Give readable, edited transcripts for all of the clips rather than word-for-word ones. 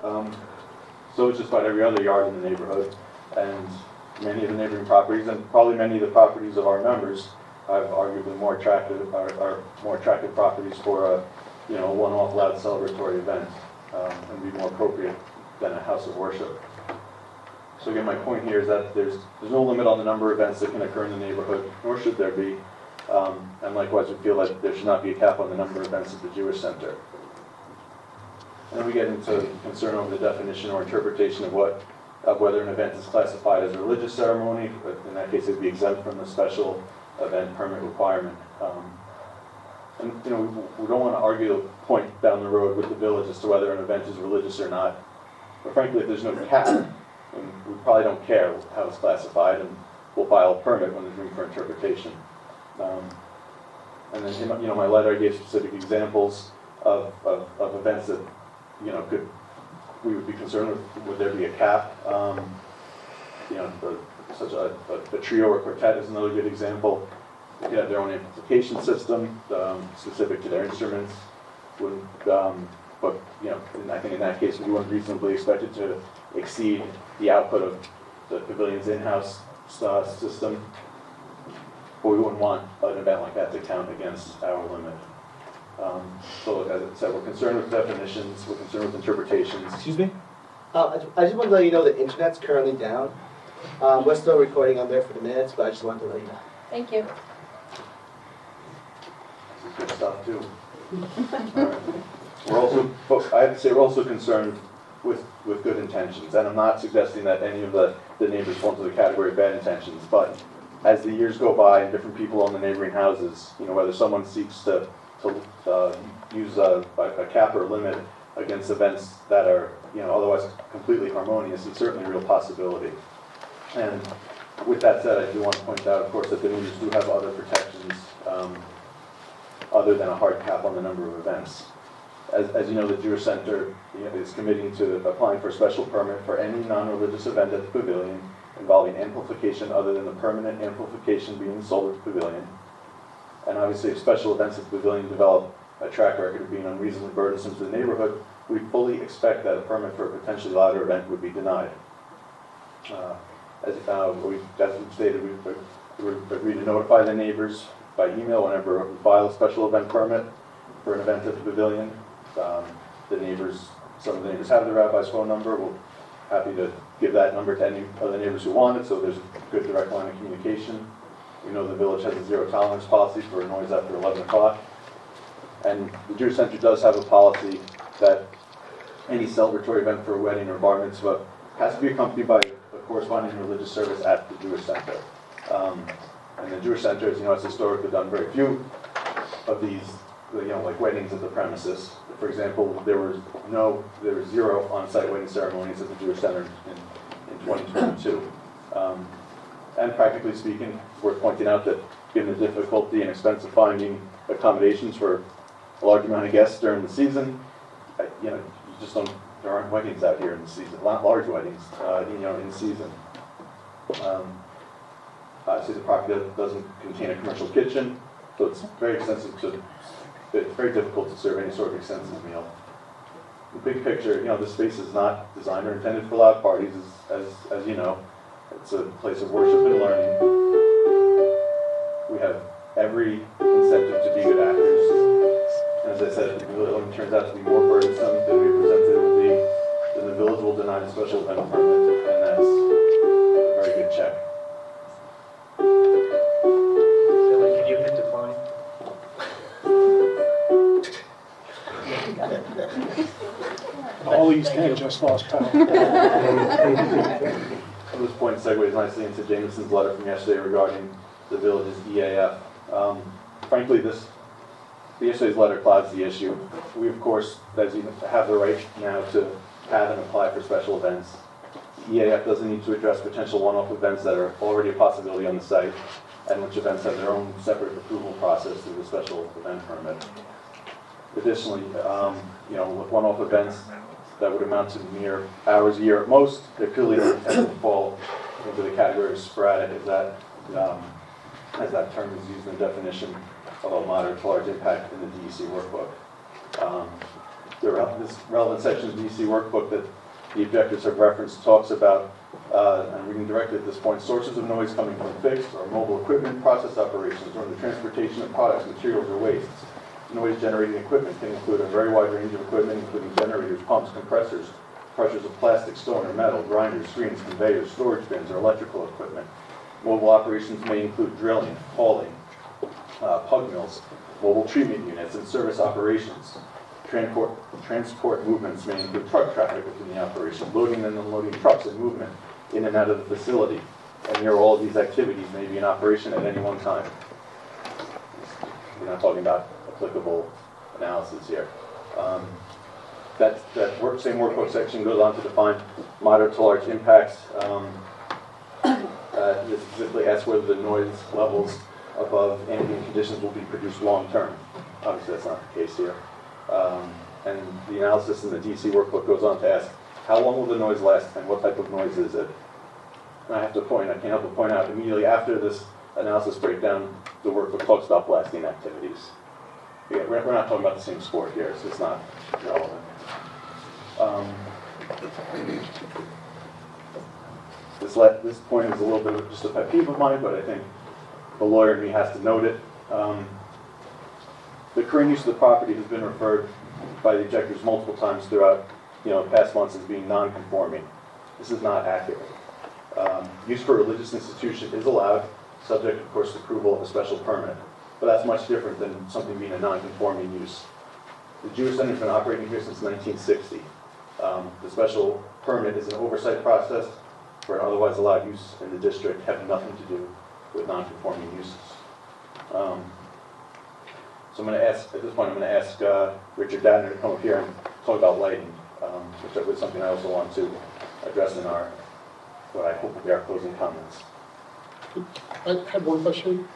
So it's just about every other yard in the neighborhood, and many of the neighboring properties, and probably many of the properties of our members, have arguably more attractive, are more attractive properties for a, one-off loud celebratory event, and be more appropriate than a house of worship. So again, my point here is that there's no limit on the number of events that can occur in the neighborhood, nor should there be. And likewise, we feel that there should not be a cap on the number of events at the Jewish Center. And we get into concern over the definition or interpretation of whether an event is classified as a religious ceremony. But in that case, it would be exempt from the special event permit requirement. And we don't want to argue the point down the road with the village as to whether an event is religious or not. But frankly, if there's no cap, and we probably don't care how it's classified, and we'll file a permit when there's room for interpretation. And then, my letter, I gave specific examples of events that, we would be concerned with. Would there be a cap? Such a trio or quartet is another good example. They have their own amplification system, specific to their instruments. But I think in that case, we wouldn't reasonably expect it to exceed the output of the pavilion's in-house system. But we wouldn't want an event like that to count against our limit. So as I said, we're concerned with definitions, we're concerned with interpretations. Excuse me? I just wanted to let you know the internet's currently down. We're still recording on there for the minutes, but I just wanted to let you know. Thank you. This is good stuff too. We're also, I have to say, we're also concerned with good intentions, and I'm not suggesting that any of the neighbors fall into the category of bad intentions, but as the years go by and different people own the neighboring houses, whether someone seeks to use a cap or limit against events that are otherwise completely harmonious, is certainly a real possibility. And with that said, I do want to point out, of course, that the neighbors do have other protections other than a hard cap on the number of events. As you know, the Jewish Center is committing to applying for a special permit for any non-religious event at the pavilion involving amplification other than the permanent amplification being sold at the pavilion. And obviously, if special events at the pavilion develop a track record of being unreasonably burdensome to the neighborhood, we fully expect that a permit for a potentially louder event would be denied. As we've stated, we agreed to notify the neighbors by email whenever we file a special event permit for an event at the pavilion. Some of the neighbors have the rabbi's phone number. We're happy to give that number to any of the neighbors who want it, so there's a good direct line of communication. We know the village has a zero tolerance policy for noise after 11 o'clock. And the Jewish Center does have a policy that any celebratory event for a wedding or bar mitzvah has to be accompanied by a corresponding religious service at the Jewish Center. And the Jewish Center, has historically done very few of these, like weddings at the premises. For example, there were zero on-site wedding ceremonies at the Jewish Center in 2022. And practically speaking, it's worth pointing out that given the difficulty and expense of finding accommodations for a large amount of guests during the season, there aren't weddings out here in the season, not large weddings, in season. Obviously, the property doesn't contain a commercial kitchen, so it's very difficult to serve any sort of extensive meal. The big picture, this space is not designed or intended for loud parties, as you know. It's a place of worship and learning. We have every incentive to be good actors. And as I said, if the pavilion turns out to be more burdensome than we presented it will be, then the village will deny the special event permit, and that's a very good check. Billy, can you hit decline? All these 10 just lost power. This point segues nicely into Jameson's letter from yesterday regarding the village's EAF. Frankly, yesterday's letter clouds the issue. We, of course, as you have the right now to have and apply for special events. The EAF doesn't need to address potential one-off events that are already a possibility on the site, and which events have their own separate approval process through the special event permit. Additionally, with one-off events that would amount to mere hours a year at most, they clearly don't tend to fall into the category of sporadic, as that term is used in the definition of a moderate to large impact in the DEC workbook. this relevant section of the DC workbook that the objectors have referenced talks about, I'm reading directly at this point, sources of noise coming from fixed or mobile equipment, process operations, or the transportation of products, materials, or wastes. Noise generating equipment can include a very wide range of equipment, including generators, pumps, compressors, crushers of plastic, stone, or metal, grinders, screens, conveyors, storage bins, or electrical equipment. Mobile operations may include drilling, hauling, pug mills, mobile treatment units, and service operations. Transport movements may include truck traffic within the operation, loading and unloading trucks and movement in and out of the facility. And here, all of these activities may be in operation at any one time. We're not talking about applicable analysis here. That same workbook section goes on to define moderate to large impacts. This specifically asks whether the noise levels above ambient conditions will be produced long term. Obviously, that's not the case here. And the analysis in the DC workbook goes on to ask, how long will the noise last and what type of noise is it? And I can't help but point out, immediately after this analysis breakdown, the workbook talks about blasting activities. Yeah, we're not talking about the same sport here, so it's not relevant. This point is a little bit of just a pet peeve of mine, but I think the lawyer in me has to note it. The current use of the property has been referred by the objectors multiple times throughout, past months as being non-conforming. This is not accurate. Use for a religious institution is allowed, subject, of course, to approval of a special permit. But that's much different than something being a non-conforming use. The Jewish Center has been operating here since 1960. The special permit is an oversight process for an otherwise allowed use in the district, having nothing to do with non-conforming uses. So I'm going to ask, at this point, Richard Dadner to come up here and talk about lighting, which is something I also want to address in what I hope will be our closing comments. I had one question.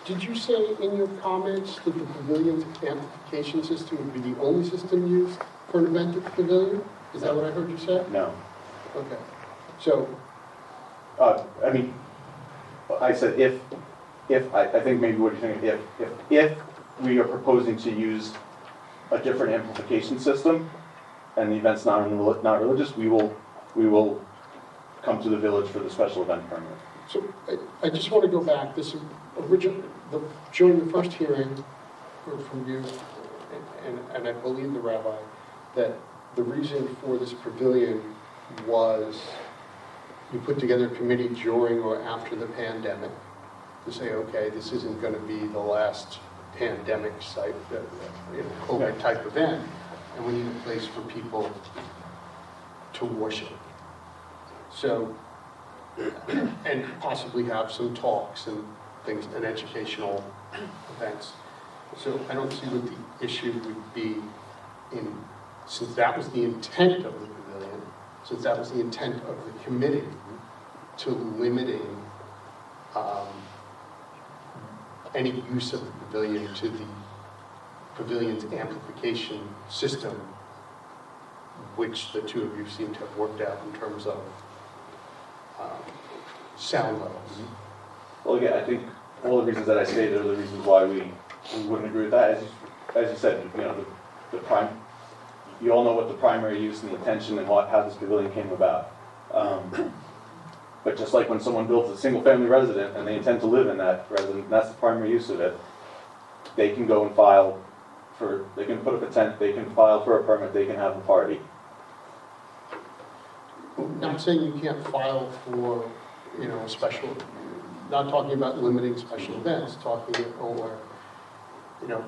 Did you say in your comments that the pavilion's amplification system would be the only system used for an event at the pavilion? Is that what I heard you say? No. Okay. So, I said I think maybe what you're saying, if we are proposing to use a different amplification system and the event's not religious, we will come to the village for the special event permit. so I just want to go back. During the first hearing, heard from you, and I believe the rabbi, that the reason for this pavilion was you put together a committee during or after the pandemic to say, okay, this isn't going to be the last pandemic site, COVID type event, and we need a place for people to worship. So, and possibly have some talks and things, and educational events. So I don't see what the issue would be since that was the intent of the pavilion, since that was the intent of the committee, to limiting any use of the pavilion to the pavilion's amplification system, which the two of you seem to have worked out in terms of sound levels. Well, again, I think all the reasons that I stated are the reasons why we wouldn't agree with that. As you said, you all know what the primary use and the intention and how this pavilion came about. But just like when someone builds a single-family residence and they intend to live in that residence, that's the primary use of it, they can go and they can put up a tent, they can file for a permit, they can have a party. Not saying you can't file for, a special, not talking about limiting special events,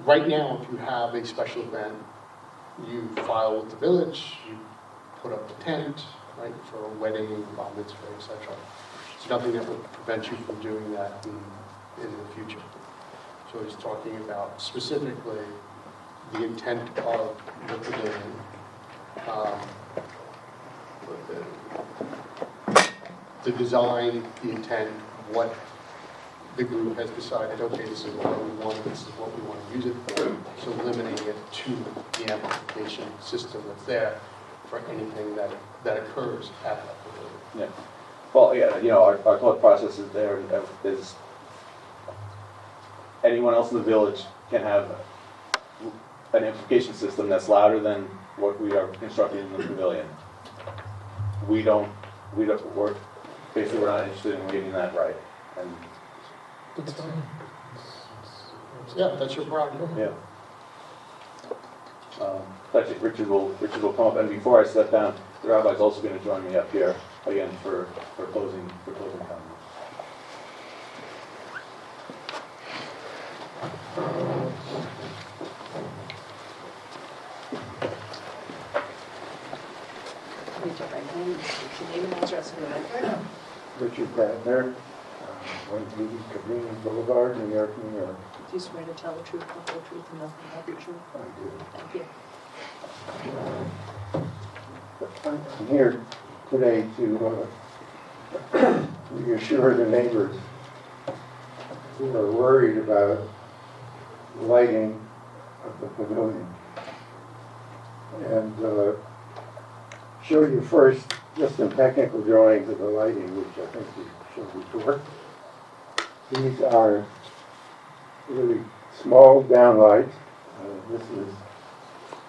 right now, if you have a special event, you file with the village, you put up a tent, right, for a wedding, bar mitzvah, etc. There's nothing that would prevent you from doing that in the future. So he's talking about specifically the intent of the pavilion, the design, the intent, what the group has decided, okay, this is what we want, this is what we want to use it for, so limiting it to the amplification system that's there for anything that occurs at that pavilion. Yeah. Well, yeah, our thought process is there is anyone else in the village can have an amplification system that's louder than what we are constructing in the pavilion. We're basically, we're not interested in waiving that right. And, That's fine. Yeah, that's your problem. yeah. That's it, Richard will come up, and before I step down, the rabbi's also gonna join me up here, again, for closing comments. Raise your right hand, state your name and address for the record. Richard Bradner, 180 Cabrini Boulevard, New York, New York. Do you swear to tell the truth, the whole truth, and nothing but the truth? I do. Thank you. I'm here today to reassure the neighbors who are worried about lighting of the pavilion. And show you first just some technical drawings of the lighting, which I think we showed before. These are really small downlights. This is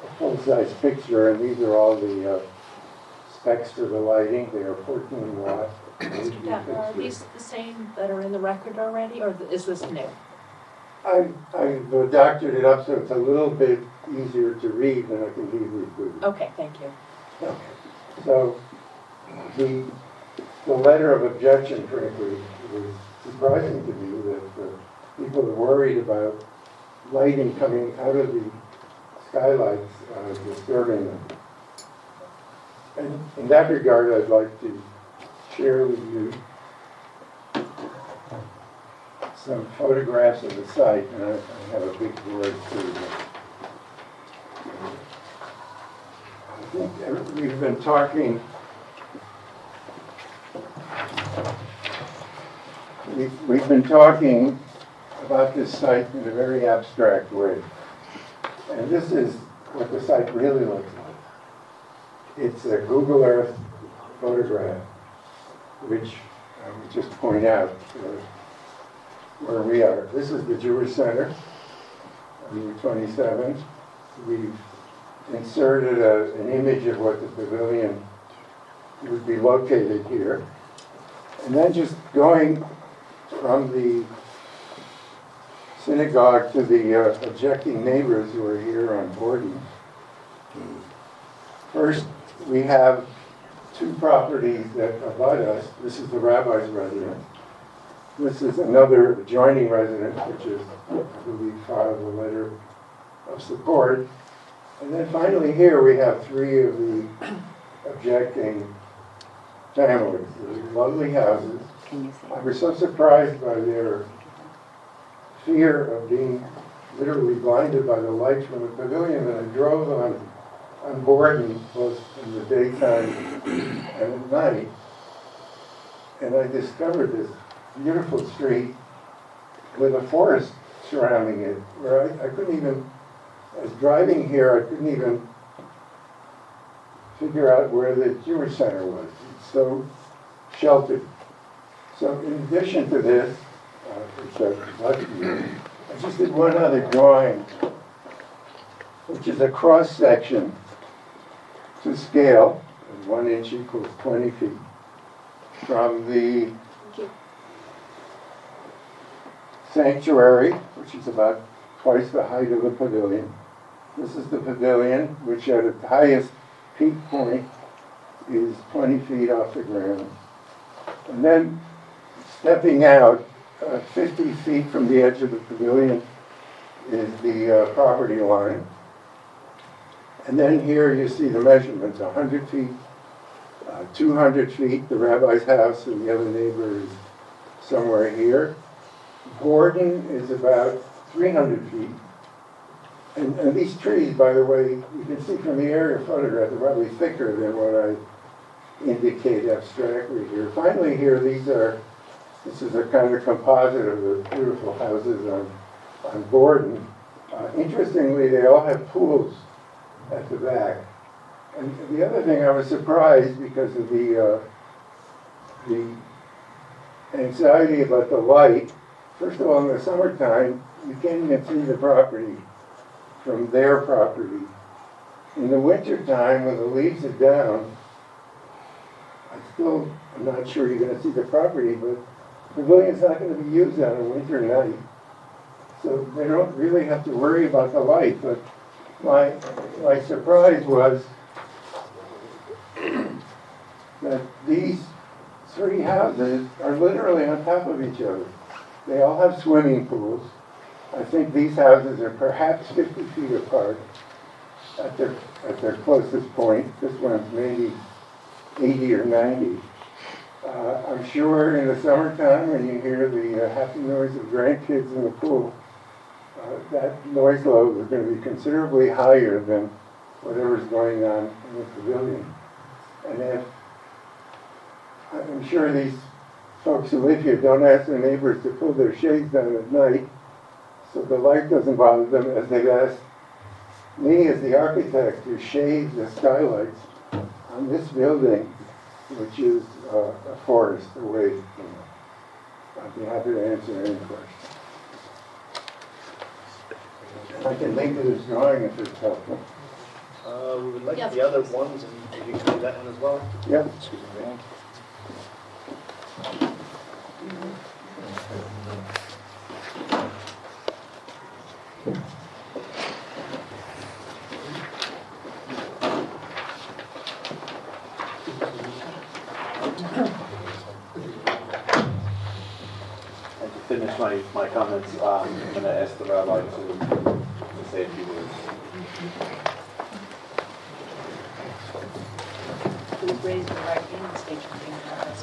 a full-size picture, and these are all the specs for the lighting. They are 14 watt. Mr. Decker, are these the same that are in the record already, or is this new? I've doctored it up so it's a little bit easier to read than I can easily read. Okay, thank you. Okay. So the letter of objection, frankly, was surprising to me that people are worried about lighting coming out of the skylights disturbing them. And in that regard, I'd like to share with you some photographs of the site, and I have a big board too. I think we've been talking. We've been talking about this site in a very abstract way. And this is what the site really looks like. It's a Google Earth photograph, which I would just point out where we are. This is the Jewish Center on Route 27. We've inserted an image of what the pavilion would be located here. And then just going from the synagogue to the objecting neighbors who are here on Borden. First, we have two properties that abut us. This is the rabbi's residence. This is another adjoining residence, which is, I believe, filed a letter of support. And then finally here we have three of the objecting families. They're lovely houses. I was so surprised by their fear of being literally blinded by the lights from the pavilion that I drove on Borden, both in the daytime and at night. And I discovered this beautiful street with a forest surrounding it, where I couldn't even, as driving here, I couldn't even figure out where the Jewish Center was. It's so sheltered. So in addition to this, which I'd like to do, I just did one other drawing, which is a cross-section to scale, 1 inch equals 20 feet, from the Thank you. sanctuary, which is about twice the height of the pavilion. This is the pavilion, which at its highest peak point is 20 feet off the ground. And then stepping out 50 feet from the edge of the pavilion is the property line. And then here you see the measurements, 100 feet, 200 feet, the rabbi's house, and the other neighbor is somewhere here. Borden is about 300 feet. And these trees, by the way, you can see from the aerial photograph, they're probably thicker than what I indicate abstractly here. Finally here, this is a kind of composite of the beautiful houses on Borden. Interestingly, they all have pools at the back. And the other thing, I was surprised because of the anxiety about the light. First of all, in the summertime, you can't even see the property from their property. In the winter time, when the leaves are down, I'm not sure you're gonna see the property, but the pavilion's not gonna be used on a winter night. So they don't really have to worry about the light, but my surprise was that these three houses are literally on top of each other. They all have swimming pools. I think these houses are perhaps 50 feet apart at their closest point. This one's maybe 80 or 90. I'm sure in the summertime when you hear the happy noise of grandkids in the pool, that noise load is going to be considerably higher than whatever's going on in the pavilion. And if I'm sure these folks who live here don't ask their neighbors to pull their shades down at night so the light doesn't bother them, as they've asked me as the architect to shade the skylights on this building, which is a forest away from them. I'd be happy to answer any questions. I can link to this drawing if it's helpful. We would like Yeah. the other ones, and if you can do that one as well. Yep. Excuse me. And to finish my comments, I'm going to ask the rabbi to say a few words. Please raise your right hand and state your name and address.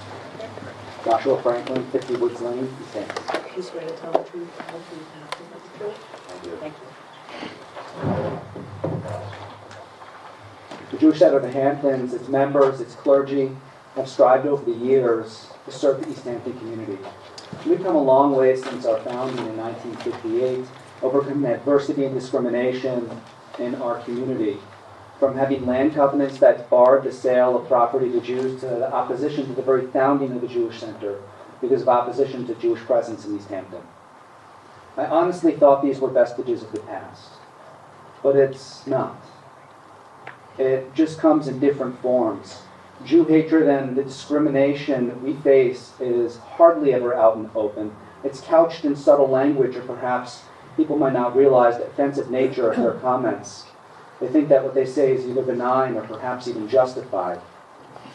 Joshua Franklin, 50 Woods Lane, East Hampton. You swear to tell the truth, the whole truth, and nothing but the truth? Thank you. Thank you. The Jewish Center of the Hamptons, its members, its clergy, have strived over the years to serve the East Hampton community. We've come a long way since our founding in 1958, overcoming adversity and discrimination in our community. From having land covenants that barred the sale of property to Jews to the opposition to the very founding of the Jewish Center because of opposition to Jewish presence in East Hampton. I honestly thought these were vestiges of the past, but it's not. It just comes in different forms. Jew hatred and the discrimination we face is hardly ever out in the open. It's couched in subtle language, or perhaps people might not realize the offensive nature of their comments. They think that what they say is either benign or perhaps even justified.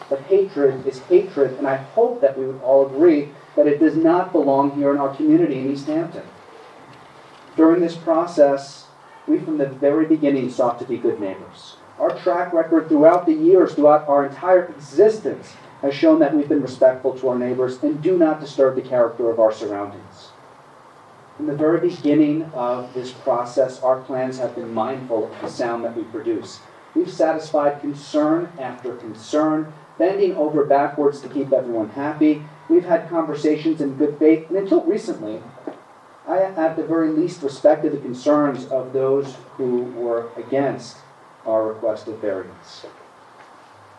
But hatred is hatred, and I hope that we would all agree that it does not belong here in our community in East Hampton. During this process, we from the very beginning sought to be good neighbors. Our track record throughout the years, throughout our entire existence, has shown that we've been respectful to our neighbors and do not disturb the character of our surroundings. From the very beginning of this process, our plans have been mindful of the sound that we produce. We've satisfied concern after concern, bending over backwards to keep everyone happy. We've had conversations in good faith, and until recently, I at the very least respected the concerns of those who were against our requested variance.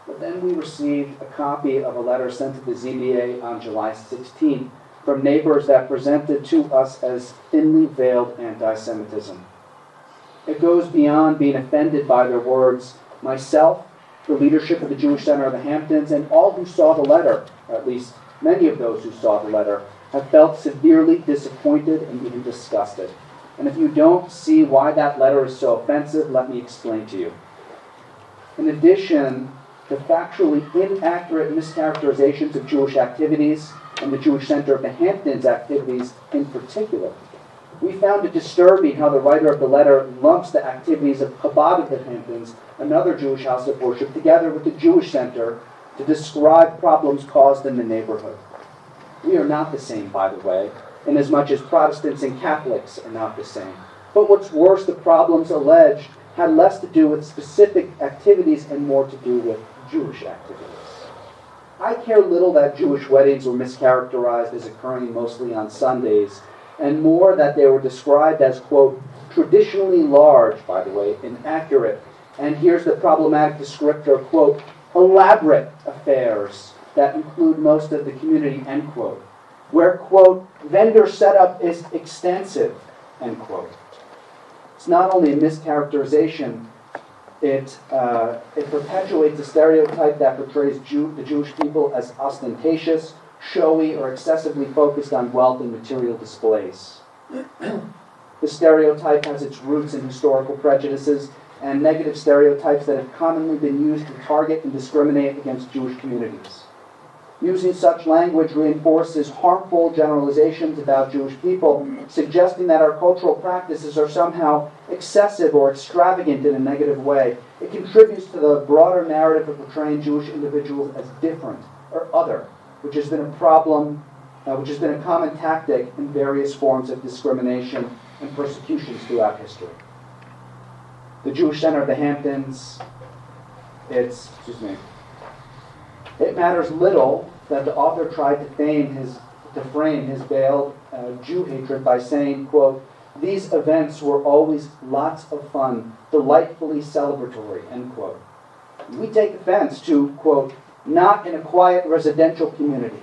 But then we received a copy of a letter sent to the ZBA on July 16th from neighbors that presented to us as thinly veiled anti-Semitism. It goes beyond being offended by their words. Myself, the leadership of the Jewish Center of the Hamptons, and all who saw the letter, or at least many of those who saw the letter, have felt severely disappointed and even disgusted. And if you don't see why that letter is so offensive, let me explain to you. In addition to factually inaccurate mischaracterizations of Jewish activities, and the Jewish Center of the Hamptons activities in particular, we found it disturbing how the writer of the letter lumps the activities of Chabad of the Hamptons, another Jewish house of worship, together with the Jewish Center to describe problems caused in the neighborhood. We are not the same, by the way, inasmuch as Protestants and Catholics are not the same. But what's worse, the problems alleged had less to do with specific activities and more to do with Jewish activities. I care little that Jewish weddings were mischaracterized as occurring mostly on Sundays, and more that they were described as, quote, traditionally large, by the way, inaccurate, and here's the problematic descriptor, quote, elaborate affairs that include most of the community, end quote, where, quote, vendor setup is extensive, end quote. It's not only a mischaracterization, It perpetuates a stereotype that portrays the Jewish people as ostentatious, showy, or excessively focused on wealth and material displays. The stereotype has its roots in historical prejudices and negative stereotypes that have commonly been used to target and discriminate against Jewish communities. Using such language reinforces harmful generalizations about Jewish people, suggesting that our cultural practices are somehow excessive or extravagant in a negative way. It contributes to the broader narrative of portraying Jewish individuals as different or other, which has been a problem, which has been a common tactic in various forms of discrimination and persecutions throughout history. The Jewish Center of the Hamptons, it matters little that the author tried to frame his veiled Jew hatred by saying, quote, "These events were always lots of fun, delightfully celebratory," end quote. We take offense to, quote, "not in a quiet residential community."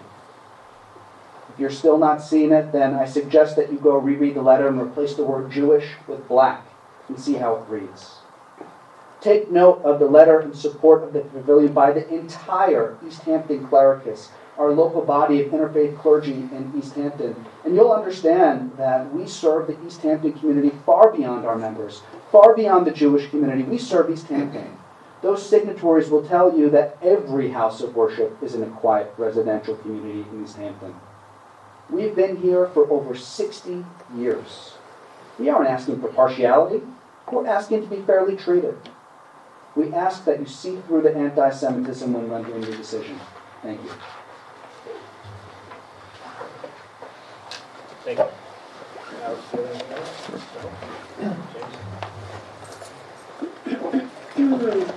If you're still not seeing it, then I suggest that you go reread the letter and replace the word Jewish with black and see how it reads. Take note of the letter in support of the pavilion by the entire East Hampton clericus, our local body of interfaith clergy in East Hampton, and you'll understand that we serve the East Hampton community far beyond our members, far beyond the Jewish community. We serve East Hampton. Those signatories will tell you that every house of worship is in a quiet residential community in East Hampton. We've been here for over 60 years. We aren't asking for partiality. We're asking to be fairly treated. We ask that you see through the anti-Semitism when rendering your decision. Thank you. Thank you. Alex, do you have anything else? James?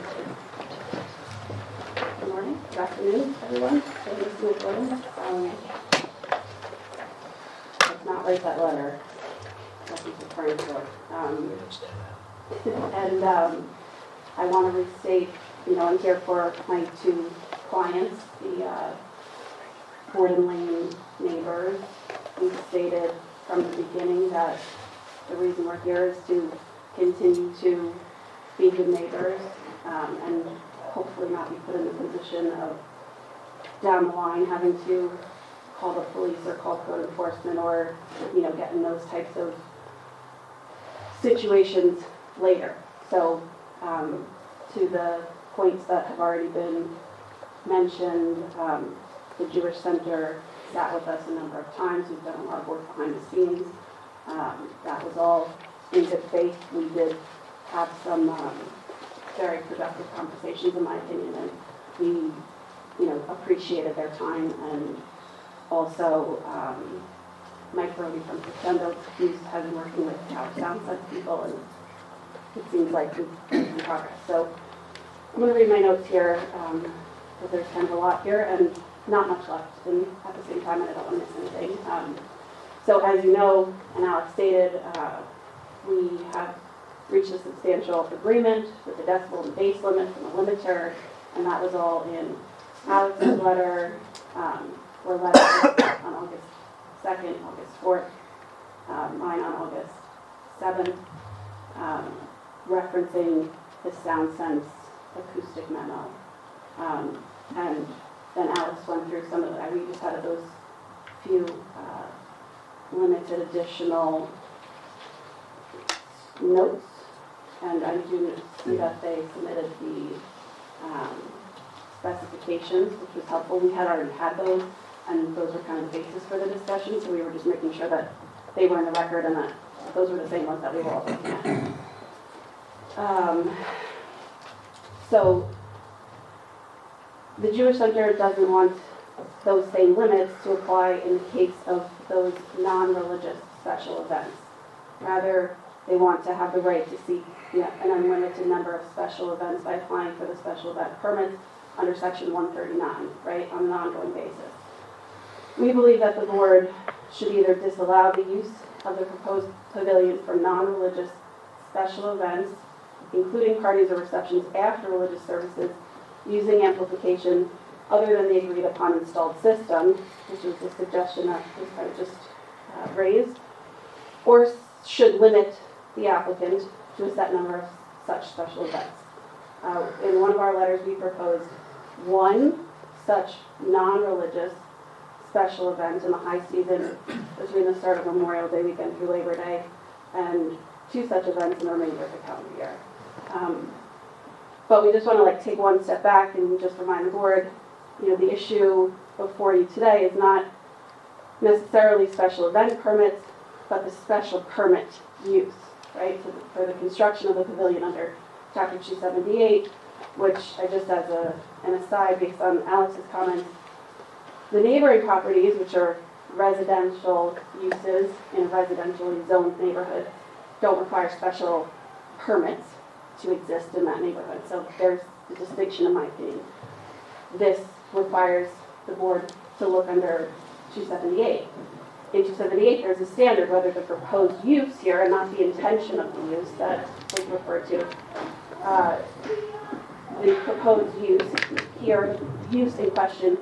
Good morning, good afternoon, everyone. My name is Smith Williams. Let's not write that letter. That's what he's referring to. And I want to restate, I'm here for my two clients, the Borden Lane neighbors. We've stated from the beginning that the reason we're here is to continue to be good neighbors and hopefully not be put in the position of down the line having to call the police or call code enforcement or, get in those types of situations later. So to the points that have already been mentioned, the Jewish Center sat with us a number of times. We've done a lot of work behind the scenes. That was all in good faith. We did have some very productive conversations, in my opinion, and we, appreciated their time. And also, Mike Roby from Crescendo, has been working with Tower Soundside people, and it seems like we've made some progress. So I'm going to read my notes here, but there's kind of a lot here and not much left. And at the same time, I don't want to miss anything. So as you know, and Alex stated, we have reached a substantial agreement with the decibel and base limit from the limiter, and that was all in Alex's letter, or letter on August 2nd, August 4th, mine on August 7th, referencing the Sound Sense acoustic memo. And then Alex went through some of it. We just had those few limited additional notes, and I do see that they submitted the specifications, which was helpful. We had already had those, and those were kind of the basis for the discussion, so we were just making sure that they were in the record and that those were the same ones that we were all looking at. So the Jewish Center doesn't want those same limits to apply in the case of those non-religious special events. Rather, they want to have the right to seek an unlimited number of special events by applying for the special event permits under Section 139, right, on an ongoing basis. We believe that the board should either disallow the use of the proposed pavilion for non-religious special events, including parties or receptions after religious services, using amplification other than the agreed upon installed system, which was the suggestion that was kind of just raised, or should limit the applicant to a set number of such special events. In one of our letters, we proposed one such non-religious special event in the high season between the start of Memorial Day weekend through Labor Day, and 2 such events in the remainder of the calendar year. But we just want to take one step back and just remind the board, the issue before you today is not necessarily special event permits, but the special permit use, right? For the construction of the pavilion under Chapter 278, which I just as an aside based on Alex's comments, the neighboring properties, which are residential uses in a residentially zoned neighborhood, don't require special permits to exist in that neighborhood. So there's the distinction in my opinion. This requires the board to look under 278. In 278, there's a standard whether the proposed use here, and not the intention of the use that was referred to, the proposed use here, use in question,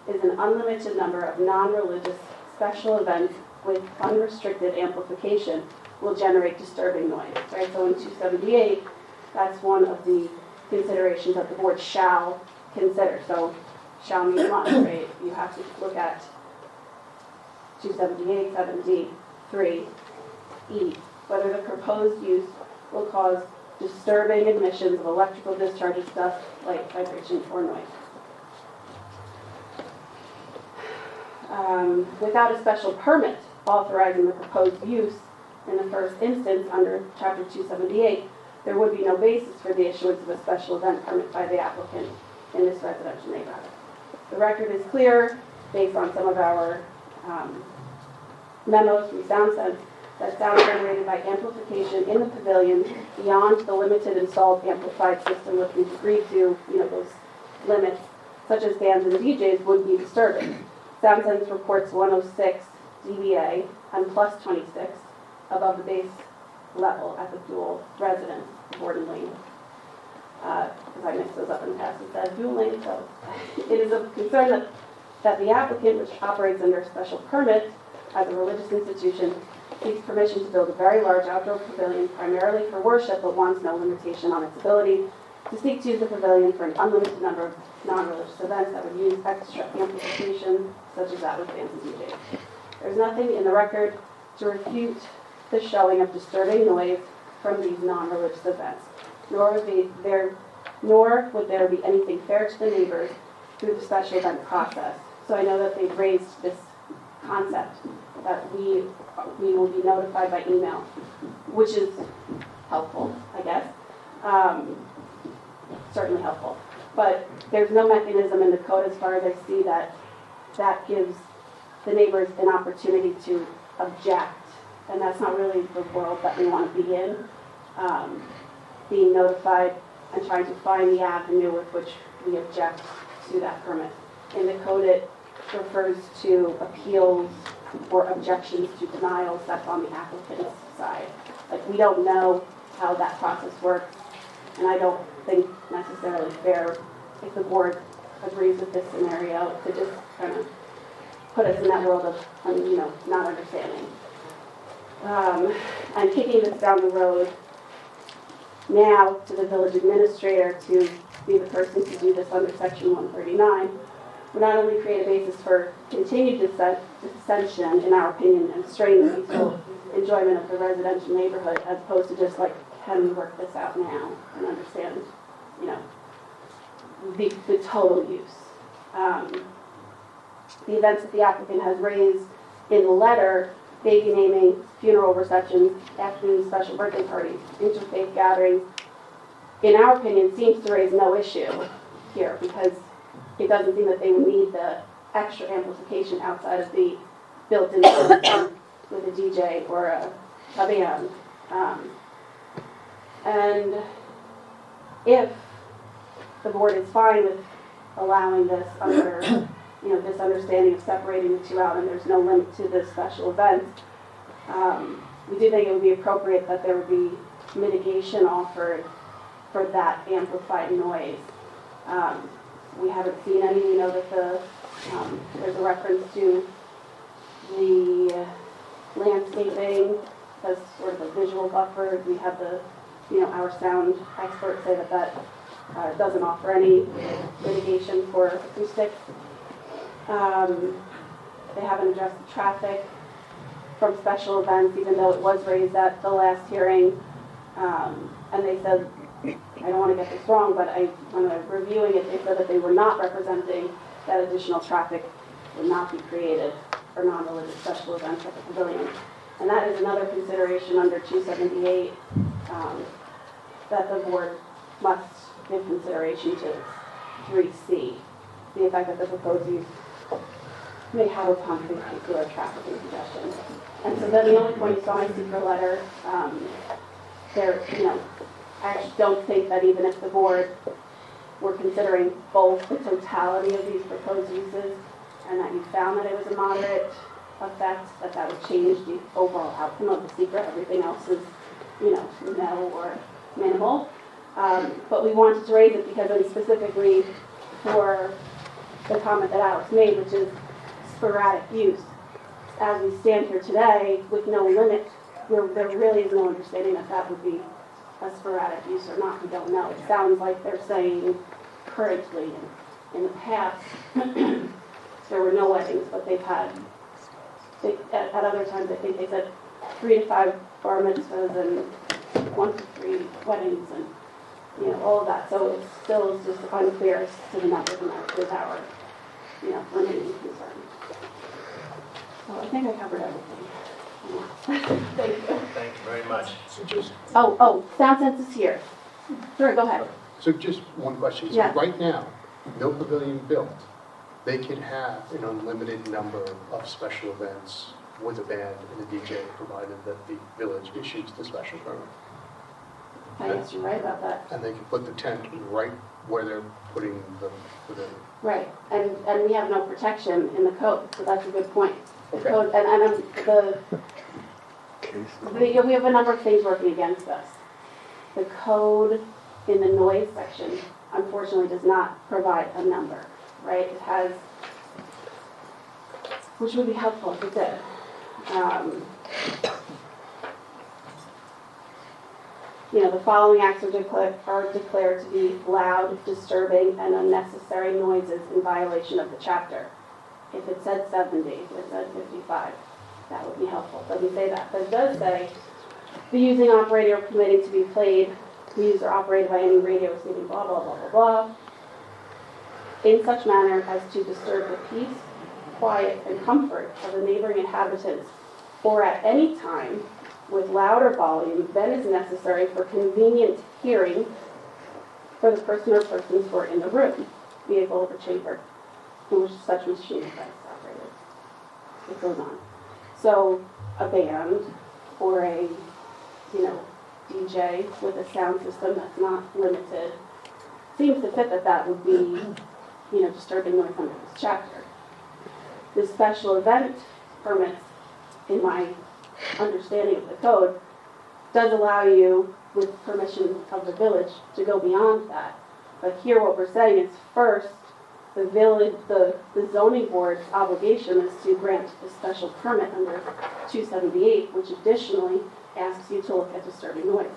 is an unlimited number of non-religious special events with unrestricted amplification will generate disturbing noise, right? So in 278, that's one of the considerations that the board shall consider. So shall mean must, right? You have to look at 278, 7D, 3E, whether the proposed use will cause disturbing emissions of electrical discharges, dust, light, vibration, or noise. Without a special permit authorizing the proposed use in the first instance under Chapter 278, there would be no basis for the issuance of a special event permit by the applicant in this residential neighborhood. The record is clear, based on some of our memos from SoundSense, that sound generated by amplification in the pavilion beyond the limited installed amplified system which we've agreed to, those limits, such as bands and DJs, would be disturbing. SoundSense reports 106 dBA and plus 26 above the base level at the dual residence, Borden Lane. Because I mixed those up in the past, it says dual lane, so it is of concern that the applicant, which operates under a special permit as a religious institution, seeks permission to build a very large outdoor pavilion primarily for worship, but wants no limitation on its ability to seek to use the pavilion for an unlimited number of non-religious events that would use extra amplification, such as that with bands and DJs. There's nothing in the record to refute the showing of disturbing noise from these non-religious events, nor would there be anything fair to the neighbors through the special event process. So I know that they've raised this concept that we will be notified by email, which is helpful, I guess. Certainly helpful. But there's no mechanism in the code as far as I see that gives the neighbors an opportunity to object. And that's not really the world that we want to be in, being notified and trying to find the avenue with which we object to that permit. In the code, it refers to appeals or objections to denials. That's on the applicant's side. We don't know how that process works, and I don't think necessarily fair if the board agrees with this scenario to just kind of put us in that world of, not understanding. And kicking this down the road now to the village administrator to be the person to do this under Section 139 would not only create a basis for continued dissension, in our opinion, and strain the peaceful enjoyment of the residential neighborhood, as opposed to just can we work this out now and understand, the total use. The events that the applicant has raised in the letter, baby naming, funeral receptions, afternoon special birthday parties, interfaith gatherings, in our opinion, seems to raise no issue here because it doesn't seem that they would need the extra amplification outside of the built-in system with a DJ or a band. And if the board is fine with allowing this under, this understanding of separating the two out and there's no limit to the special events, we do think it would be appropriate that there would be mitigation offered for that amplified noise. We haven't seen any. We know that there's a reference to the landscaping as sort of a visual buffer. We have our sound experts say that It doesn't offer any mitigation for acoustics. They haven't addressed the traffic from special events, even though it was raised at the last hearing. And they said, I don't want to get this wrong, but when I was reviewing it, they said that they were not representing that additional traffic would not be created for non-religious special events at the pavilion. And that is another consideration under 278 that the board must give consideration to. 3C, the effect that the proposed use may have upon vehicular traffic and congestion. And so then the only point you saw in my secret letter, I actually don't think that even if the board were considering both the totality of these proposed uses and that you found that it was a moderate effect, that would change the overall outcome of the secret. Everything else is, no or minimal. But we wanted to raise it because it was specifically for the comment that Alex made, which is sporadic use. As we stand here today with no limit, there really is no understanding that would be a sporadic use or not. We don't know. It sounds like they're saying currently in the past there were no weddings, but they've had, at other times I think they said 3 to 5 bar mitzvahs and 1 to 3 weddings and all of that. So it still is just unclear as to the numbers, and that is our limiting concern. So I think I covered everything. Thank you. Thank you very much. So just, Sound Sense is here. Sure, go ahead. so just one question. So Yeah. right now, no pavilion built, they can have an unlimited number of special events with a band and a DJ, provided that the village issues the special permit. I guess you're right about that. And they can put the tent right where they're putting the pavilion. Right, and we have no protection in the code, so that's a good point. The Okay. code, we have a number of things working against us. The code in the noise section, unfortunately, does not provide a number, right? It has, which would be helpful if it did. The following acts are declared to be loud, disturbing, and unnecessary noises in violation of the chapter. If it said 70, if it said 55, that would be helpful. It doesn't say that, but it does say the using operator permitting to be played, used or operated by any radio station, blah, blah, blah, blah, blah, in such manner as to disturb the peace, quiet, and comfort of the neighboring inhabitants, or at any time with louder volume than is necessary for convenient hearing for the person or persons who are in the room, vehicle or chamber, in which such machine is operated. It goes on. So a band or a, DJ with a sound system that's not limited seems to fit that would be, disturbing noise under this chapter. The special event permits, in my understanding of the code, does allow you, with permission of the village, to go beyond that. But here what we're saying is first, the village, the zoning board's obligation is to grant a special permit under 278, which additionally asks you to look at disturbing noise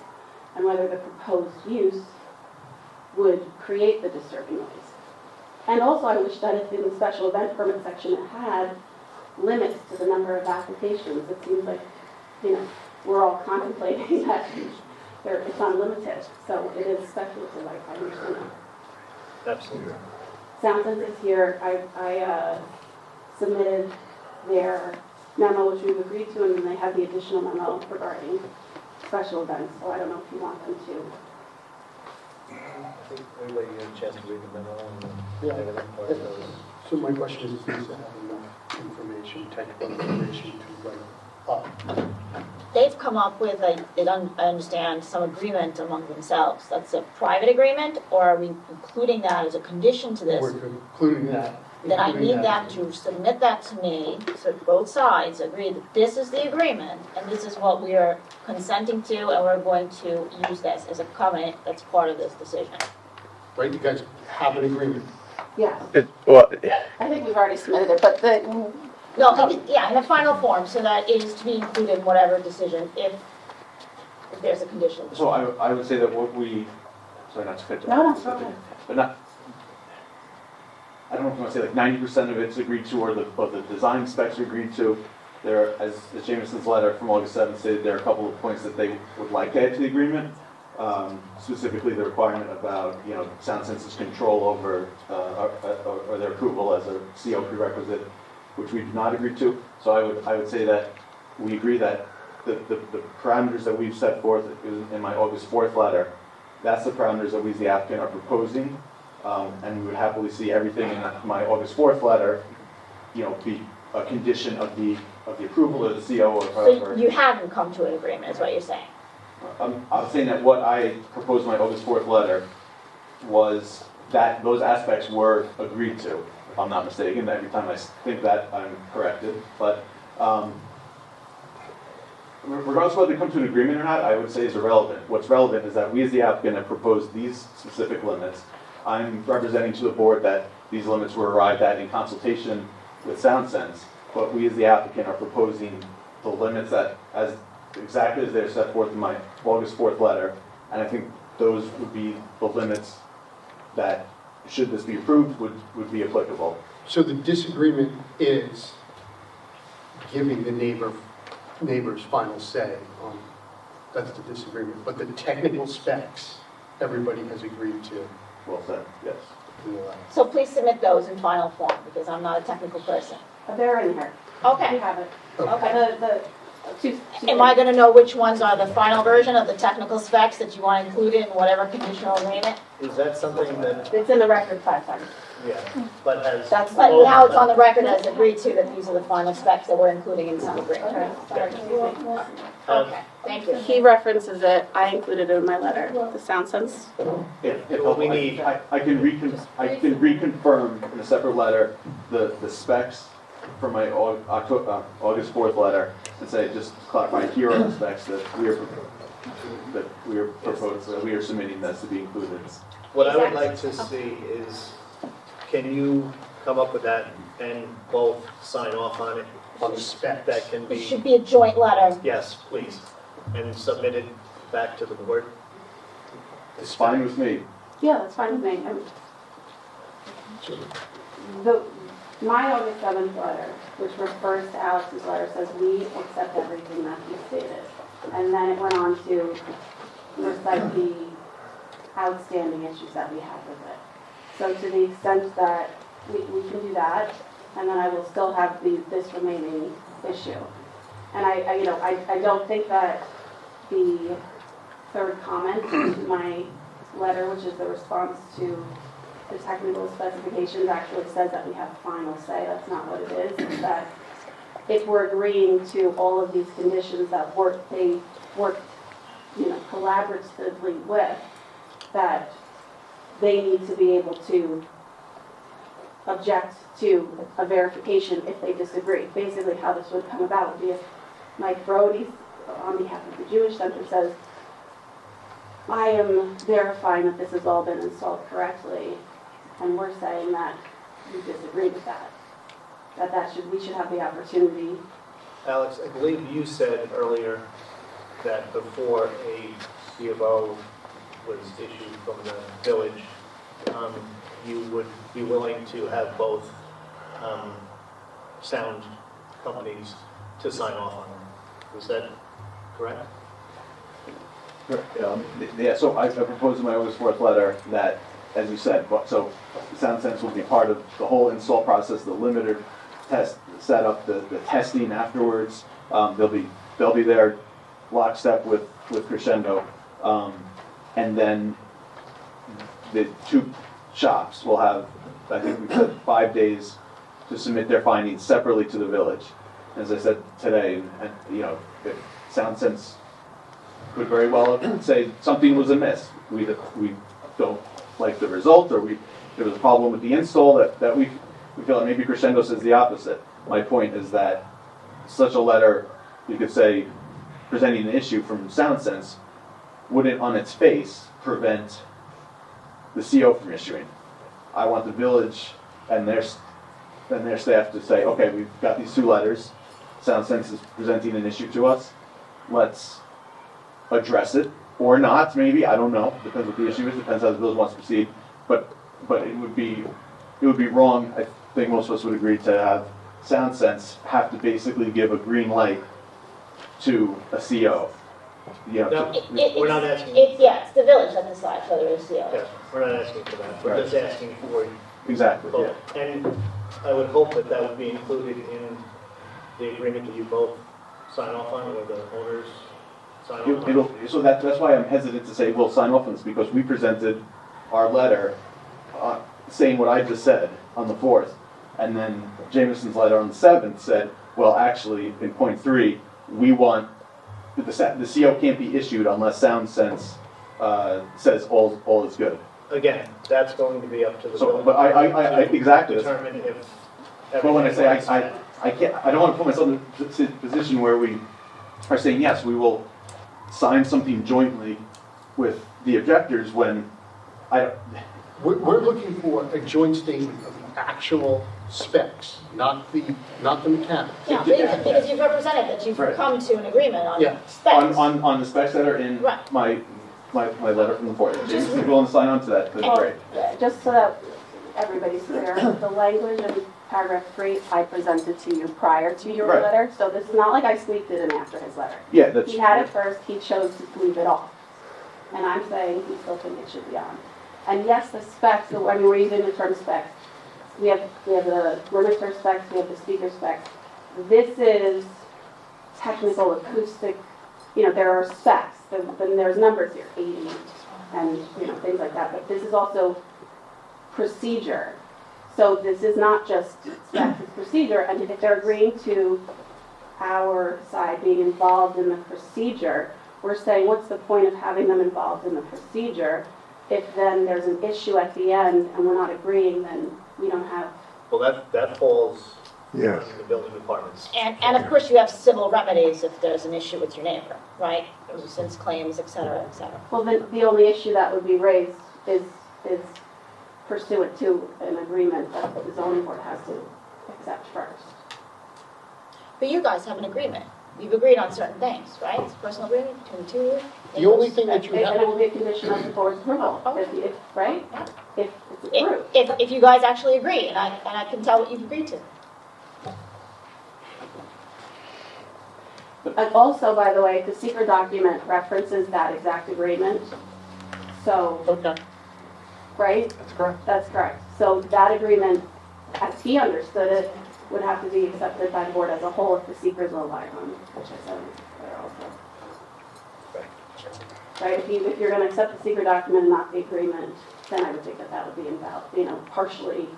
and whether the proposed use would create the disturbing noise. And also I wish that if in the special event permit section it had limits to the number of applications. It seems like, we're all contemplating that it's unlimited, so it is speculative, I understand that. Absolutely. Sound Sense is here. I submitted their memo, which we've agreed to, and then they have the additional memo regarding special events, so I don't know if you want them to. I think everybody get a chance to read the memo and Yeah. everything part of those. So my question is, does it have enough information, technical information to write up? They've come up with, I understand, some agreement among themselves. That's a private agreement, or are we including that as a condition to this? We're including that. Then I including need them to submit that to me, so both sides agree that this is the agreement, and this is what we are consenting to, and we're going to use this as a covenant that's part of this decision. Right, you guys have an agreement. Yeah, Well, I think we've already submitted it, but No, yeah, in the final form, so that it is to be included in whatever decision, if there's a condition. So I would say that what we sorry not to cut you No, off. no, go ahead. But not, I don't know if you want to say like 90% of it's agreed to, or the design specs are agreed to. There, as Jameson's letter from August 7th stated, there are a couple of points that they would like to add to the agreement. Specifically the requirement about, Sound Sense's control over, or their approval as a CO prerequisite, which we do not agree to. So I would say that we agree that the parameters that we've set forth in my August 4th letter, that's the parameters that we as the applicant are proposing. And we would happily see everything in my August 4th letter, be a condition of the approval of the CO or So however. you haven't come to an agreement, is what you're saying? I'm saying that what I proposed in my August 4th letter was that those aspects were agreed to, if I'm not mistaken. Every time I think that, I'm corrected. But regardless of whether they come to an agreement or not, I would say is irrelevant. What's relevant is that we as the applicant have proposed these specific limits. I'm representing to the board that these limits were arrived at in consultation with Sound Sense, but we as the applicant are proposing the limits that, as exactly as they're set forth in my August 4th letter, and I think those would be the limits that, should this be approved, would be applicable. So the disagreement is giving the neighbor's final say on, that's the disagreement. But the technical specs, everybody has agreed to Well said, yes. in the letter. So please submit those in final form, because I'm not a technical person. They're in here. We Okay, have it. okay. The two. Am I gonna know which ones are the final version of the technical specs that you want included in whatever conditional agreement? Is that something that, It's in the record 5 times. yeah, but has. But now it's on the record as agreed to that these are the final specs that we're including in some agreement. Okay, thank you. He references it, I included it in my letter, the sound sense. If What we need- I can reconfirm in a separate letter the specs for my August 4th letter and say, just clarify, here are the specs that we are proposing, that we are submitting this to be included. What I would like to see is, can you come up with that and both sign off on it? On the specs. That can It be, should be a joint letter. yes, please, and submit it back to the board. It's fine with me. Yeah, that's fine with me. My August 7th letter, which refers to Alex's letter, says we accept everything that he stated. And then it went on to recite the outstanding issues that we have with it. So to the extent that we can do that, and then I will still have this remaining issue. And I don't think that the third comment in my letter, which is the response to the technical specifications, actually says that we have final say. That's not what it is. It's that if we're agreeing to all of these conditions that they worked, collaboratively with, that they need to be able to object to a verification if they disagree. Basically, how this would come about would be if Mike Brody, on behalf of the Jewish Center, says, I am verifying that this has all been installed correctly, and we're saying that we disagree with that. We should have the opportunity. Alex, I believe you said earlier that before a C of O was issued from the village, you would be willing to have both sound companies to sign off on them. Was that correct? Yeah, so I proposed in my August 4th letter that, as you said, so Sound Sense will be part of the whole install process, the limiter test setup, the testing afterwards. They'll be there lockstep with Crescendo. And then the two shops will have, I think we said 5 days to submit their findings separately to the village. As I said today, and if Sound Sense could very well say something was amiss. We don't like the result, or there was a problem with the install that we feel, and maybe Crescendo says the opposite. My point is that such a letter, you could say, presenting an issue from Sound Sense, wouldn't on its face prevent the CO from issuing. I want the village and their staff to say, okay, we've got these two letters. Sound Sense is presenting an issue to us. Let's address it or not, maybe, I don't know, depends what the issue is, depends how the village wants to proceed, but it would be wrong, I think most of us would agree, to have Sound Sense have to basically give a green light to a CO. You know, No, we're not asking, It's the village that decides whether it's CO. yeah, we're not asking for that, we're just asking for exactly, yeah. both. And I would hope that that would be included in the agreement that you both sign off on, or the owners sign off on. So that's why I'm hesitant to say we'll sign off on this, because we presented our letter saying what I just said on the 4th, and then Jameson's letter on the 7th said, well, actually, in point 3, we want, the CO can't be issued unless Sound Sense says all is good. Again, that's going to be up to the So, building. but I exactly. Determine if. But when I say everything is- I can't, I don't want to put myself in a position where we are saying, yes, we will sign something jointly with the objectors when We're looking for a joint statement of the actual specs, not the mechanics. Yeah, because you've represented that you've Right. come to an agreement on Yeah. specs. on the specs that are in Right. my letter from the 4th. If Jameson's willing to sign on to that, then great. Just so that everybody's clear, the language in paragraph 3, I presented to you prior to your Right. letter, so this is not like I squeaked it in after his letter. Yeah, that's. He had it first, he chose to leave it off. And I'm saying he still think it should be on. And yes, the specs, we're using the term specs. We have the limiter specs, we have the speaker specs. This is technical acoustic, there are specs, then there's numbers here, 80, and, things like that. But this is also procedure. So this is not just specs, it's procedure. And if they're agreeing to our side being involved in the procedure, we're saying, what's the point of having them involved in the procedure? If then there's an issue at the end and we're not agreeing, then we don't have. Well, that falls Yes. in the building departments. And of course, you have civil remedies if there's an issue with your neighbor, right? Nuisance claims, et cetera, et cetera. Well, the only issue that would be raised is pursuant to an agreement that the zoning board has to accept first. But you guys have an agreement. You've agreed on certain things, right? It's a personal agreement between the two of you. The only thing that you And have, it will be a condition of the board's approval, right? If it's approved. If you guys actually agree, and I can tell what you've agreed to. And also, by the way, the secret document references that exact agreement. So, okay, right? that's correct. That's correct. So that agreement, as he understood it, would have to be accepted by the board as a whole if the secret will abide on, which I said there also. Right, if you're gonna accept the secret document and not the agreement, then I would think that would be invalid, partially.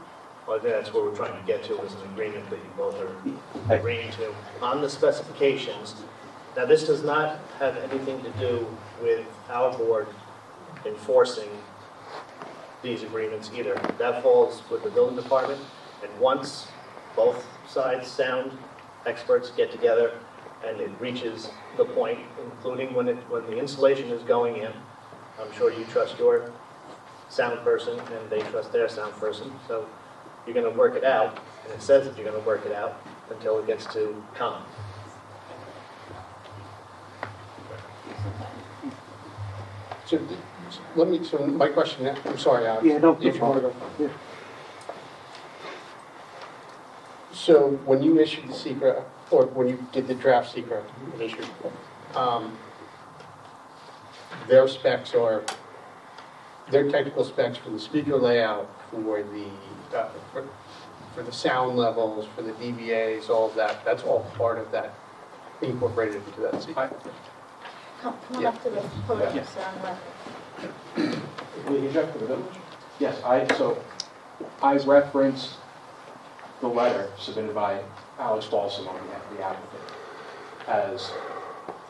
Well, I think that's what we're trying to get to, is an agreement that you both are agreeing to on the specifications. Now, this does not have anything to do with our board enforcing these agreements either. That falls with the building department, and once both sides, sound experts, get together and it reaches the point, including when the installation is going in, I'm sure you trust your sound person and they trust their sound person, so you're going to work it out, and it says that you're going to work it out until it gets to COM. So my question, I'm sorry, Alex. Yeah, no If you want to problem. go. Yeah. So when you issued the secret, or when you did the draft secret issue, their specs are, their technical specs for the speaker layout, for the sound levels, for the DVAs, all of that, that's all part of that, incorporated into that secret. Come on up to the podium, Yes. so I'm not- Will you object to the village? Yes, I referenced the letter submitted by Alex Balsam on behalf of the applicant as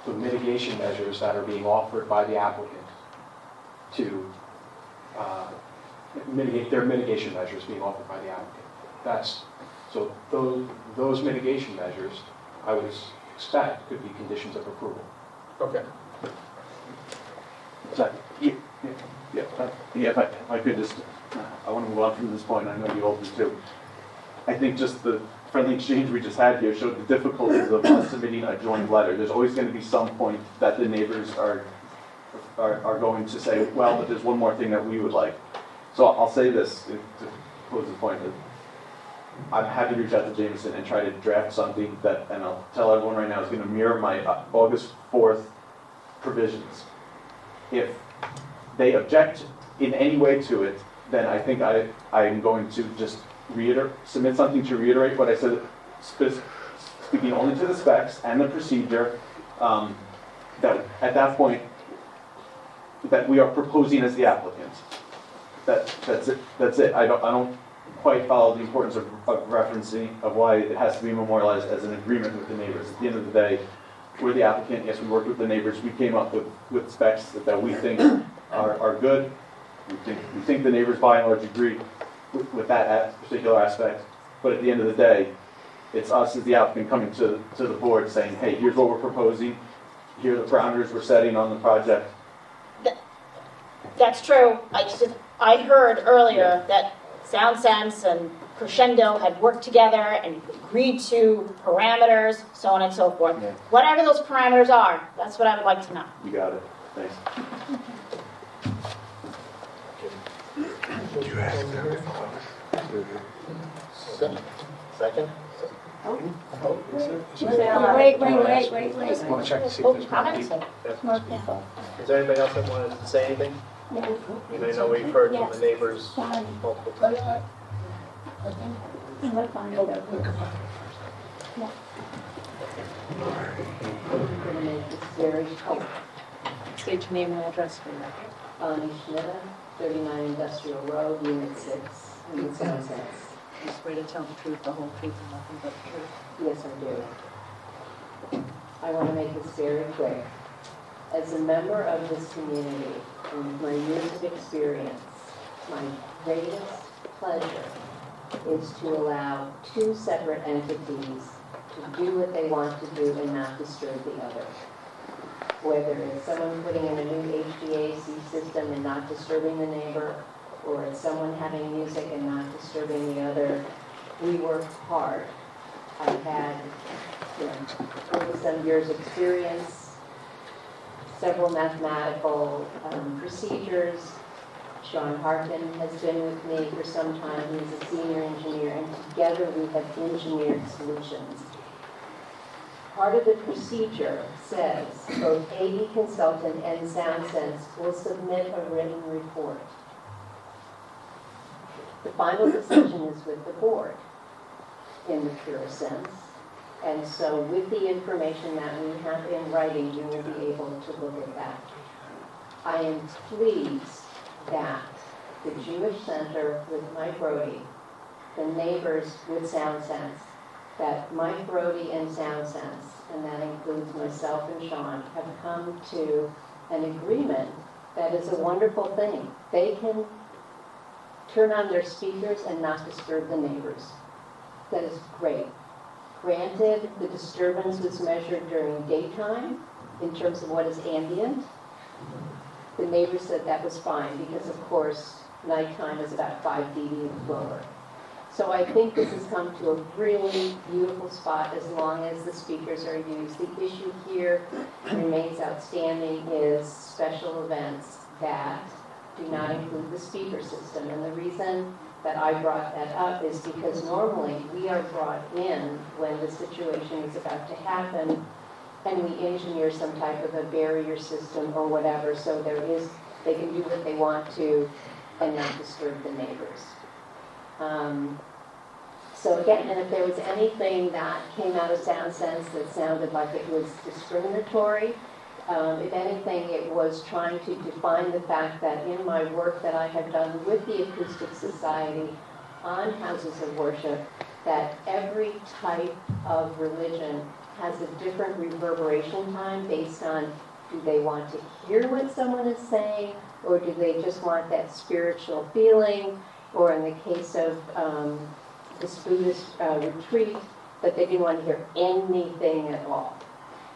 the mitigation measures that are being offered by the applicant to mitigate, their mitigation measures being offered by the applicant. So those mitigation measures, I would expect, could be conditions of approval. Okay. So, yeah, if I could just, I want to move on from this point, I know you all do too. I think just the friendly exchange we just had here showed the difficulties of us submitting a joint letter. There's always going to be some point that the neighbors are are going to say, well, but there's one more thing that we would like. So I'll say this to close the point. That I'm happy to reach out to Jameson and try to draft something that, and I'll tell everyone right now, is going to mirror my August 4th provisions. If they object in any way to it, then I think I'm going to just submit something to reiterate what I said, speaking only to the specs and the procedure, that at that point, that we are proposing as the applicant. That's it. I don't quite follow the importance of referencing of why it has to be memorialized as an agreement with the neighbors. At the end of the day, we're the applicant. Yes, we worked with the neighbors. We came up with specs that we think are good. We think the neighbors by and large agree with that particular aspect. But at the end of the day, it's us as the applicant coming to the board saying, hey, here's what we're proposing. Here are the parameters we're setting on the project. That's true. I heard earlier that Sound Sense and Crescendo had worked together and agreed to parameters, so on and so forth. Yeah. Whatever those parameters are, that's what I would like to know. You got it. Thanks. Second? Wait. Want to check to see if there's more Comments? people. Is there anybody else that wanted to say anything? You may know we've heard from the neighbors multiple times. State your name and address for the record. Melanie Schmidt, 39 Industrial Road, Unit 6, in Sound Sense. You swear to tell the truth, the whole truth, and nothing but the truth. Yes, I do. I want to make this very clear. As a member of this community, and my years of experience, my greatest pleasure is to allow two separate entities to do what they want to do and not disturb the other. Whether it's someone putting in a new HVAC system and not disturbing the neighbor, or it's someone having music and not disturbing the other, we work hard. I've had 20-some years experience, several mathematical procedures. Sean Harkin has been with me for some time. He's a senior engineer, and together we have engineered solutions. Part of the procedure says both AV Consultant and Sound Sense will submit a written report. The final decision is with the board in the purest sense. And so with the information that we have in writing, you will be able to look at that. I am pleased that the Jewish Center with Mike Brody, the neighbors with Sound Sense, that Mike Brody and Sound Sense, and that includes myself and Sean, have come to an agreement that is a wonderful thing. They can turn on their speakers and not disturb the neighbors. That is great. Granted, the disturbance was measured during daytime in terms of what is ambient. The neighbors said that was fine because, of course, nighttime is about 5 dB lower. So I think this has come to a really beautiful spot as long as the speakers are used. The issue here remains outstanding is special events that do not include the speaker system. And the reason that I brought that up is because normally we are brought in when the situation is about to happen and we engineer some type of a barrier system or whatever, so they can do what they want to and not disturb the neighbors. So again, and if there was anything that came out of Sound Sense that sounded like it was discriminatory, if anything, it was trying to define the fact that in my work that I have done with the Acoustic Society on houses of worship, that every type of religion has a different reverberation time based on do they want to hear what someone is saying, or do they just want that spiritual feeling, or in the case of this Buddhist retreat, that they didn't want to hear anything at all.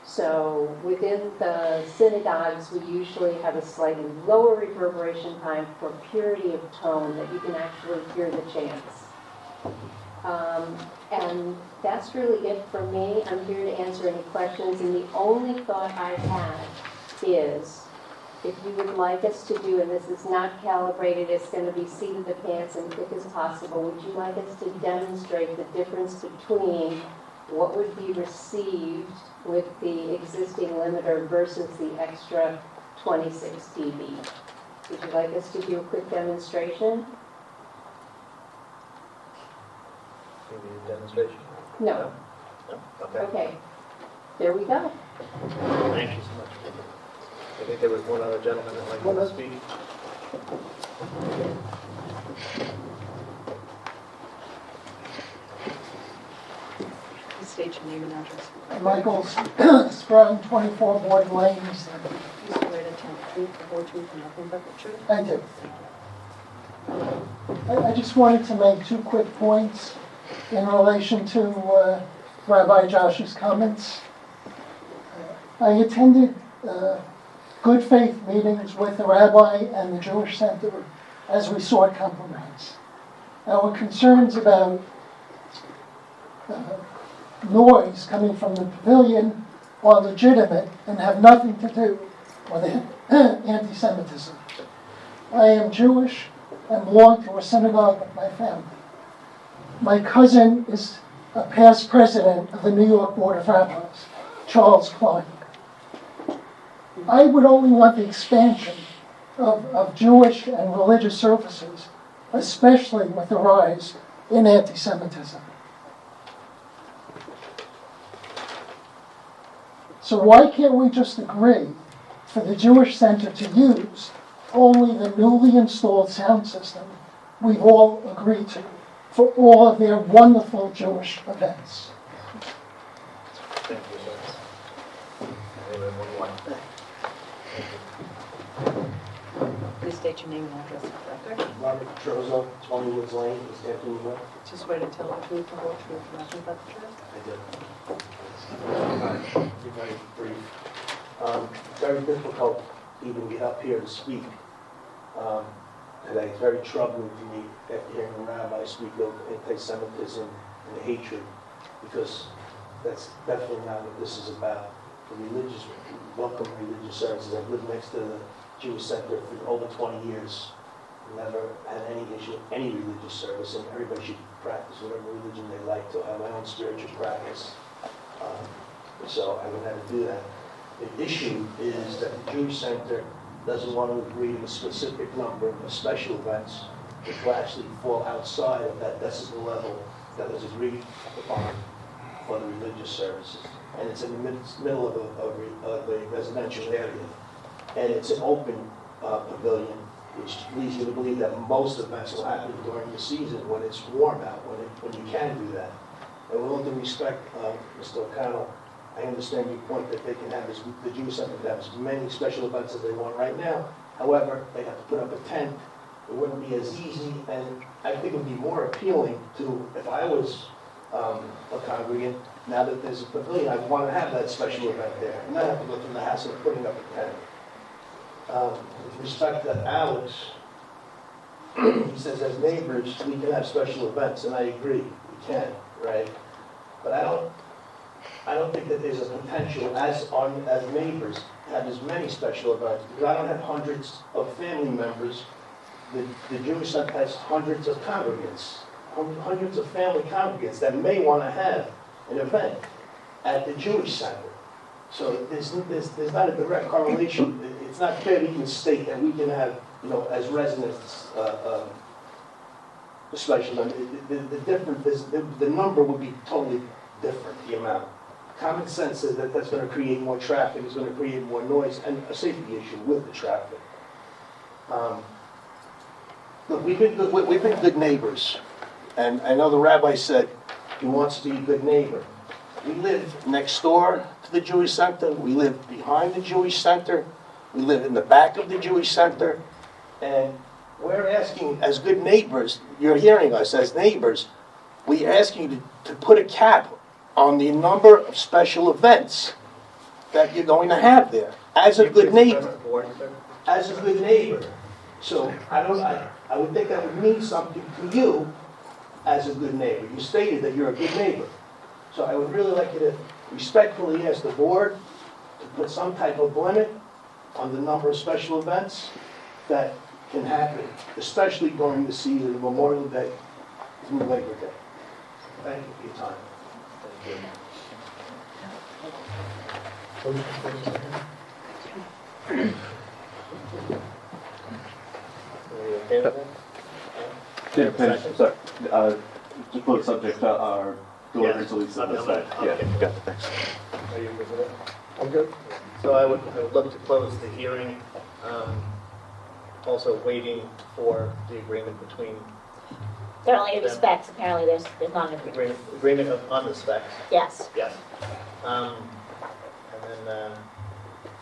So within the synagogues, we usually have a slightly lower reverberation time for purity of tone, that you can actually hear the chants. And that's really it for me. I'm here to answer any questions, and the only thought I had is if you would like us to do, and this is not calibrated, it's going to be seat of the pants and quick as possible, would you like us to demonstrate the difference between what would be received with the existing limiter versus the extra 26 dB? Would you like us to do a quick demonstration? Maybe a demonstration? No. No? Okay. Okay. There we go. Thank you so much. I think there was one other gentleman that wanted to speak. Please state your name and address. Michael Sprung, 24 Board Lane, East Hampton. You swear to tell the truth, the whole truth, and nothing but the truth? I do. I just wanted to make 2 quick points in relation to Rabbi Josh's comments. I attended good faith meetings with the rabbi and the Jewish Center as we sought compromise. Our concerns about noise coming from the pavilion are legitimate and have nothing to do with anti-Semitism. I am Jewish and belong to a synagogue with my family. My cousin is a past president of the New York Board of Rabbis, Charles Klein. I would only want the expansion of Jewish and religious services, especially with the rise in anti-Semitism. So why can't we just agree for the Jewish Center to use only the newly installed sound system we've all agreed to for all of their wonderful Jewish events? Thank you, sir. Anyone want to? Please state your name and address for the record. Robert Petrozo, 20 Woods Lane, East Hampton, New York. Do you swear to tell the truth, the whole truth, and nothing but the truth? I did. Be very brief. Very difficult to even get up here to speak today. It's very troubling to me after hearing the rabbi speak of anti-Semitism and hatred, because that's definitely not what this is about. The religious, welcome religious services. I've lived next to the Jewish Center for over 20 years. Never had any issue with any religious service, and everybody should practice whatever religion they like. To have my own spiritual practice. So I would have to do that. The issue is that the Jewish Center doesn't want to agree to a specific number of special events which will actually fall outside of that decibel level that was agreed upon for the religious services. And it's in the middle of a residential area. And it's an open pavilion, which leads me to believe that most events will happen during the season when it's warm out, when you can do that. And with all due respect, Mr. O'Connell, I understand your point that they can have the Jewish Center can have as many special events as they want right now. However, they have to put up a tent. It wouldn't be as easy, and I think it would be more appealing to, if I was a congregant, now that there's a pavilion, I'd want to have that special event there, and not have to go through the hassle of putting up a tent. With respect to Alex, he says as neighbors, we can have special events, and I agree, we can, right? But I don't think that there's a potential as neighbors to have as many special events, because I don't have hundreds of family members. The Jewish Center has hundreds of congregants, hundreds of family congregants that may want to have an event at the Jewish Center. So there's not a direct correlation. It's not fair to even state that we can have, as residents, especially, the difference is the number would be totally different, the amount. Common sense says that that's going to create more traffic, it's going to create more noise, and a safety issue with the traffic. Look, we've been good neighbors, and I know the rabbi said he wants to be a good neighbor. We live next door to the Jewish Center, we live behind the Jewish Center, we live in the back of the Jewish Center, and we're asking, as good neighbors, you're hearing us as neighbors, we ask you to put a cap on the number of special events that you're going to have there, as a good neighbor. As a good neighbor. So I would think that would mean something to you as a good neighbor. You stated that you're a good neighbor. So I would really like you to respectfully ask the board to put some type of limit on the number of special events that can happen, especially during the season of Memorial Day through Labor Day. Thank you for your time. Thank you. Are you okay with that? Yeah, Second? sorry, to close subject to our delivery to Lisa. I'm gonna- I'll Yeah, get to got it, thanks. Are you good with it? I'm good. So I would look to close the hearing, also waiting for the agreement between, There are only the specs, apparently there's not an agreement. agreement on the specs, Yes. yes. And then,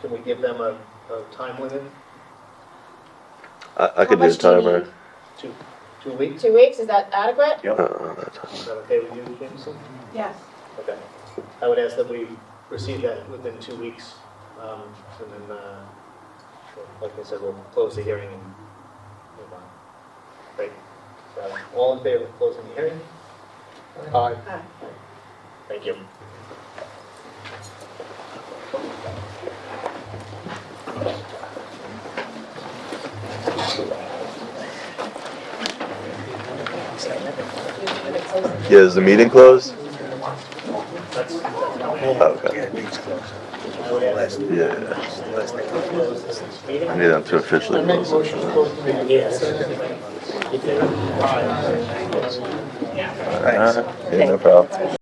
can we give them a time limit? I How could do a much do you timer. Two, 2 weeks? 2 weeks, is that adequate? Yep. Is that okay with you, Jameson? Yes. Okay. I would ask that we receive that within 2 weeks, and then, like I said, we'll close the hearing and move on. Great. So, all in favor of closing the hearing? Aye. Thank you. Yeah, is the meeting closed? That's Okay. I would ask Yeah. close this meeting. I need them to I officially make close. motion to close the meeting. Yes. Yeah, no problem.